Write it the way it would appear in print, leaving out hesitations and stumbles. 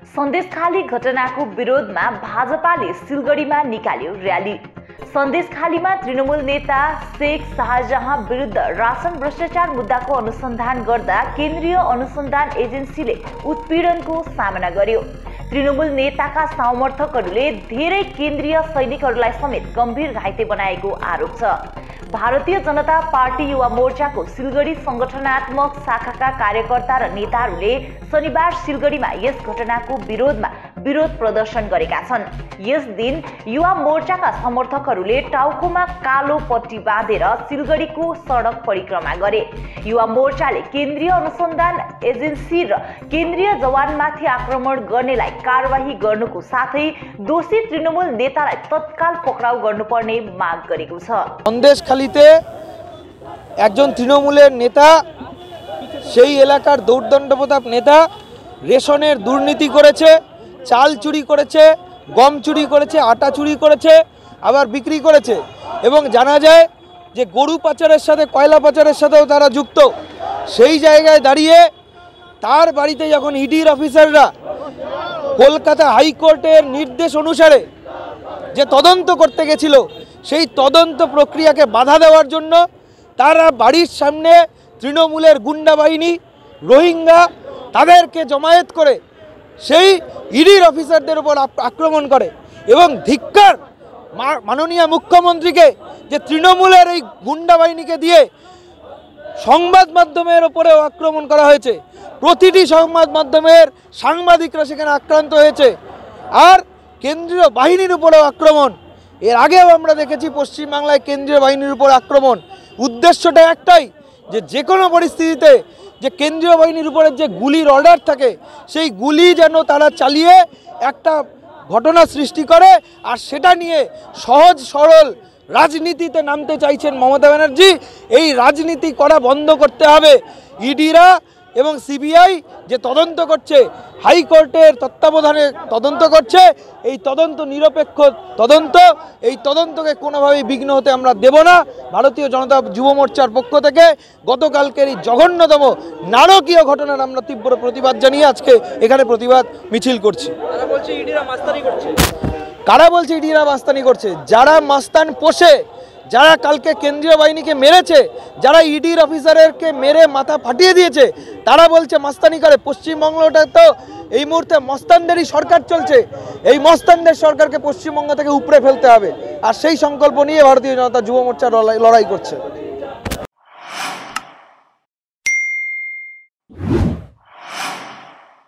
सन्देशखाली घटनाको विरोधमा भाजपाले सिलगढीमा निकाल्यो र्याली। सन्देशखालीमा तृणमूल नेता शेख शाहजहाँ विरुद्ध राशन भ्रष्टाचार मुद्दाको अनुसन्धान गर्दा केन्द्रीय अनुसन्धान एजेन्सीले उत्पीडनको सामना गर्यो। तृणमूल नेताका समर्थकहरूले धेरै केन्द्रीय सैनिकहरूलाई समेत गम्भीर घाइते बनाएको आरोप छ। भारतीय जनता पार्टी युवा मोर्चाको सिलगढी संगठनात्मक शाखाका कार्यकर्ता र नेताहरूले शनिबार सिलगढीमा यस घटनाको विरोधमा विरोध प्रदर्शन गरेका छन्। यस दिन युवा मोर्चाका समर्थकहरूले टाउकोमा कालो पट्टी बाँधेर सिलगढीको सडक परिक्रमा गरे। युवा मोर्चाले केन्द्रीय अनुसन्धान एजेन्सी र केन्द्रीय जवानमाथि आक्रमण गर्नेलाई कारबाही गर्नुको साथै दोषी तृणमूल नेतालाई तत्काल पक्राउ गर्नुपर्ने माग गरेको छ। সন্দেশখালীতে একজন তৃণমূলের নেতা, সেই এলাকার দৌর্দণ্ডপ্রতাপ নেতা রেশনের দুর্নীতি করেছে, চাল চুরি করেছে, গম চুরি করেছে, আটা চুরি করেছে, আবার বিক্রি করেছে এবং জানা যায় যে গরু পাচারের সাথে কয়লা পাচারের সাথেও তারা যুক্ত। সেই জায়গায় দাঁড়িয়ে তার বাড়িতে যখন ইডির অফিসাররা কলকাতা হাইকোর্টের নির্দেশ অনুসারে যে তদন্ত করতে গেছিল, সেই তদন্ত প্রক্রিয়াকে বাধা দেওয়ার জন্য তারা বাড়ির সামনে তৃণমূলের গুন্ডা বাহিনী, রোহিঙ্গা তাদেরকে জমায়েত করে সেই ইডির অফিসারদের উপর আক্রমণ করে এবং ধিক্কার মাননীয় মুখ্যমন্ত্রীকে যে তৃণমূলের এই গুন্ডা বাহিনীকে দিয়ে সংবাদ মাধ্যমের উপরেও আক্রমণ করা হয়েছে। প্রতিটি সংবাদ মাধ্যমের সাংবাদিকরা সেখানে আক্রান্ত হয়েছে আর কেন্দ্রীয় বাহিনীর উপরেও আক্রমণ। এর আগেও আমরা দেখেছি পশ্চিমবাংলায় কেন্দ্রীয় বাহিনীর উপর আক্রমণ। উদ্দেশ্যটা একটাই, যে কোনো পরিস্থিতিতে যে কেন্দ্রীয় বাহিনীর উপরে যে গুলির অর্ডার থাকে সেই গুলি যেন তারা চালিয়ে একটা ঘটনা সৃষ্টি করে আর সেটা নিয়ে সহজ সরল রাজনীতিতে নামতে চাইছেন মমতা ব্যানার্জি। এই রাজনীতি করা বন্ধ করতে হবে। ইডিরা এবং সিবিআই যে তদন্ত করছে, হাইকোর্টের তত্ত্বাবধানে তদন্ত করছে, এই তদন্ত নিরপেক্ষ তদন্ত, এই তদন্তকে কোনোভাবেই বিঘ্ন হতে আমরা দেব না। ভারতীয় জনতা যুব মোর্চার পক্ষ থেকে গতকালকের এই জঘন্যতম নারকীয় ঘটনার আমরা তীব্র প্রতিবাদ জানিয়ে আজকে এখানে প্রতিবাদ মিছিল করছি। কারা বলছে ইডিরা মাস্তানি করছে? যারা মাস্তান পোষে, যারা কালকে কেন্দ্রীয় বাহিনীকে মেরেছে, যারা ইডির অফিসারকে মেরে মাথা ফাটিয়ে দিয়েছে, তারা বলছে মাস্তানি করে। পশ্চিমবঙ্গটা তো এই মুহূর্তে মস্তানদেরই সরকার চলছে। এই মস্তানদের সরকারকে পশ্চিমবঙ্গ থেকে উপড়ে ফেলতে হবে আর সেই সংকল্প নিয়ে ভারতীয় জনতা যুব মোর্চা লড়াই করছে।